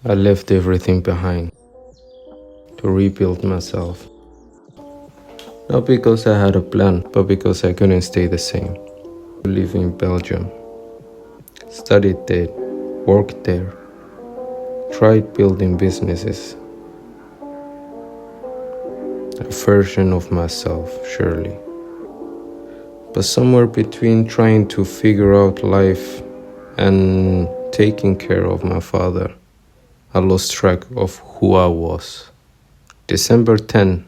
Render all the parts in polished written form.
I left everything behind to rebuild myself. Not because I had a plan, but because I couldn't stay the same. I live in Belgium, studied there, worked there, tried building businesses. A version of myself, surely. But somewhere between trying to figure out life and taking care of my father, I lost track of who I was. December 10,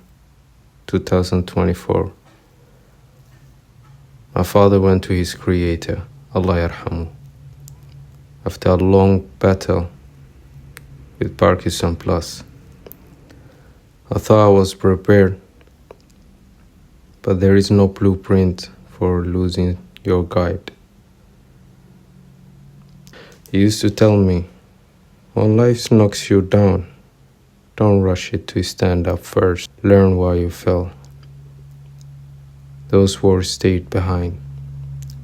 2024. My father went to his creator, Allah yarhamu, after a long battle with Parkinson Plus. I thought I was prepared, but there is no blueprint for losing your guide. He used to tell me, when life knocks you down, don't rush it to stand up first. Learn why you fell. Those words stayed behind.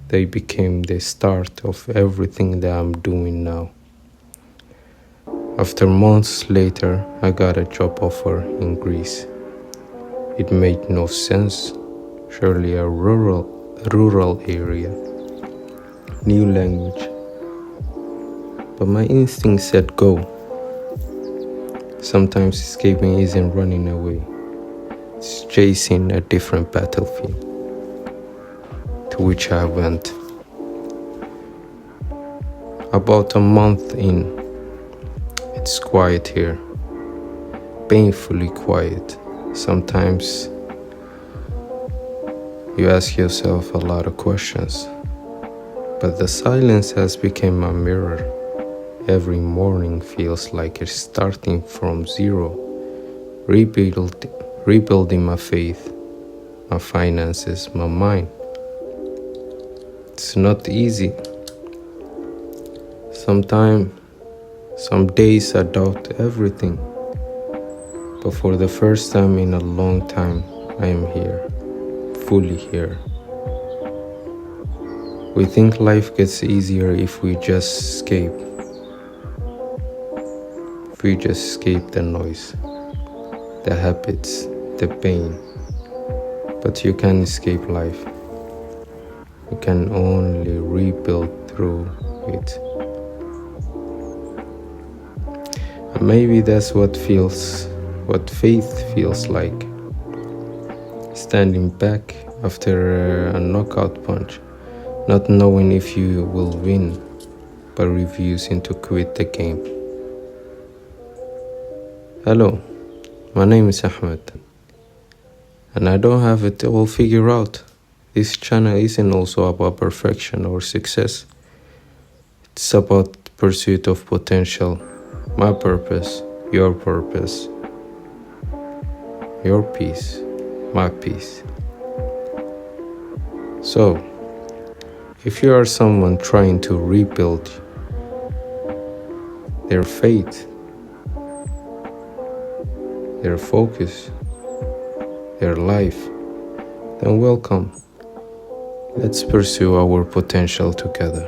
They became the start of everything that I'm doing now. After months later, I got a job offer in Greece. It made no sense. Surely a rural area. New language. But my instinct said go. Sometimes escaping isn't running away. It's chasing a different battlefield, to which I went. About a month in, it's quiet here. Painfully quiet. Sometimes you ask yourself a lot of questions, but the silence has become a mirror. Every morning feels like it's starting from zero, rebuilding my faith, my finances, my mind. It's not easy. Some days I doubt everything, but for the first time in a long time, I am here, fully here. We think life gets easier if we just escape. If we just escape the noise, the habits, the pain. But you can't escape life. You can only rebuild through it. And maybe that's what faith feels like. Standing back after a knockout punch, not knowing if you will win, but refusing to quit the game. Hello, my name is Ahmed, and I don't have it all figured out. This channel isn't also about perfection or success. It's about pursuit of potential, my purpose, your purpose, your peace, my peace. So, if you are someone trying to rebuild their faith, their focus, their life, then welcome. Let's pursue our potential together.